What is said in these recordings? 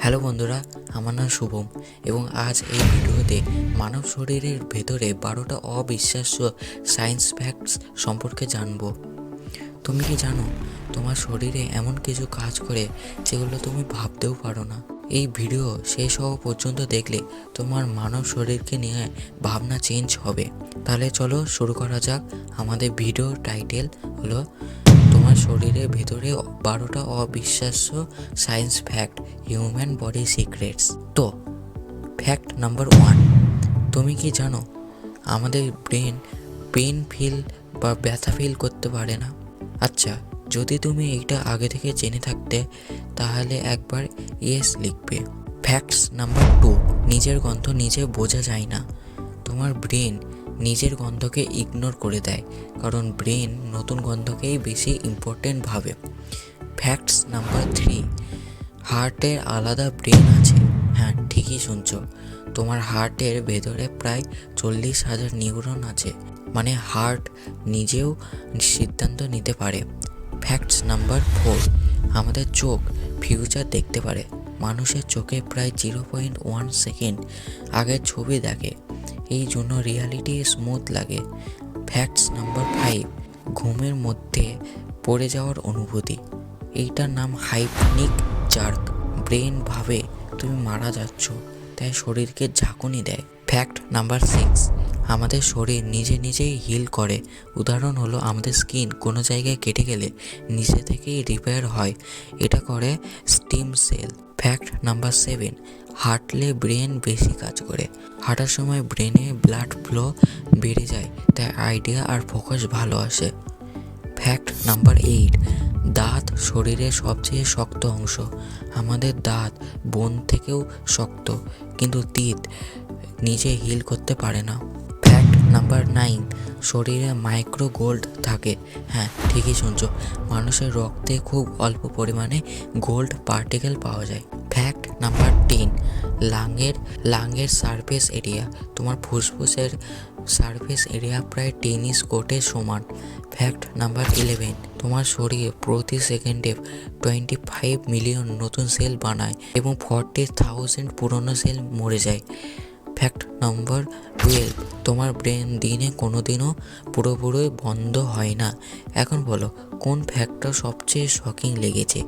Hello বন্ধুরা, আমার নাম শুভম এবং আজ এই ভিডিওতে মানব শরীরের ভেতরে 12টা অবিশ্বাস্য সায়েন্স ফ্যাক্টস সম্পর্কে জানবো। তুমি কি জানো তোমার শরীরে এমন কিছু কাজ করে যেগুলো তুমি ভাবতেও পারো না? এই ভিডিও শেষ হওয়া পর্যন্ত দেখলে তোমার মানব শরীরকে নিয়ে ভাবনা চেঞ্জ হবে। তাহলে চলো শুরু করা যাক। আমাদের ভিডিও টাইটেল হলো তোমার শরীরের ভেতরে 12টা অবিশ্বাস্য science fact, human body secrets. তো ফ্যাক্ট নাম্বার 1, তুমি কি জানো আমাদের ব্রেন পেন ফিল বা ব্যথা ফিল করতে পারে না? আচ্ছা, যদি তুমি এইটা আগে থেকে জেনে থাকতে তাহলে একবার ইয়েস লিখবে। ফ্যাক্টস নাম্বার 2, নিজের গন্ধ নিজে বোঝা যায় না। তোমার ব্রেন নিজের গন্ধকে ইগনোর করে দেয়, কারণ ব্রেন নতুন গন্ধকেই বেশি ইম্পর্টেন্ট ভাবে। ফ্যাক্টস নাম্বার 3, হার্টের আলাদা ব্রেন আছে। হ্যাঁ, ঠিকই শুনছো, তোমার হার্টের ভেতরে প্রায় 40,000 নিউরন আছে, মানে হার্ট নিজেও সিদ্ধান্ত নিতে পারে। ফ্যাক্টস নাম্বার 4, আমাদের চোখ ফিউচার দেখতে পারে। মানুষের চোখে প্রায় 0.1 সেকেন্ড আগের ছবি দেখে, এই জন্য রিয়ালিটি স্মুথ লাগে। ফ্যাক্টস নাম্বার 5, ঘুমের মধ্যে পড়ে যাওয়ার অনুভূতি, এইটার নাম হাইপনিক জার্ক। ব্রেন ভাবে তুমি মারা যাচ্ছ, তাই শরীরকে ঝাঁকুনি দেয়। ফ্যাক্ট নাম্বার 6, আমাদের শরীর নিজে নিজেই হিল করে। উদাহরণ হলো আমাদের স্কিন কোনো জায়গায় কেটে গেলে নিজে থেকেই রিপেয়ার হয়, এটা করে স্টিম সেল। ফ্যাক্ট নাম্বার 7, হাঁটলে ব্রেন বেশি কাজ করে। হাঁটার সময় ব্রেনে ব্লাড ফ্লো বেড়ে যায়, তাই আইডিয়া আর ফোকাস ভালো আসে। ফ্যাক্ট নাম্বার 8, দাঁত শরীরের সবচেয়ে শক্ত অংশ। আমাদের দাঁত বোন থেকেও শক্ত, কিন্তু তিত নিজে হিল করতে পারে না। ফ্যাক্ট নাম্বার 9, শরীরে মাইক্রো গোল্ড থাকে। হ্যাঁ, ঠিকই শুনছো, মানুষের রক্তে খুব অল্প পরিমাণে গোল্ড পার্টিকেল পাওয়া যায়। ফ্যাক্ট নাম্বার 10, লাংয়ের সারফেস এরিয়া। তোমার ফুসফুসের সারফেস এরিয়া প্রায় টেনিস কোর্টের সমান। ফ্যাক্ট নাম্বার 11, তোমার শরীর প্রতি সেকেন্ডে 25 মিলিয়ন নতুন সেল বানায় এবং 40,000 পুরনো সেল মরে যায়। ফ্যাক্ট নাম্বার 12, তোমার ব্রেন দিনে কোনোদিনও পুরোপুরি বন্ধ হয় না। এখন বলো, কোন ফ্যাক্টটা সবচেয়ে শকিং লেগেছে?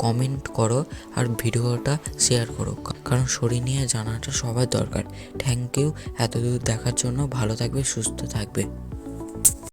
কমেন্ট করো আর ভিডিওটা শেয়ার করো, কারণ শরীর নিয়ে জানাটা সবার দরকার। থ্যাংক ইউ এতদূর দেখার জন্য। ভালো থাকবে, সুস্থ থাকবে।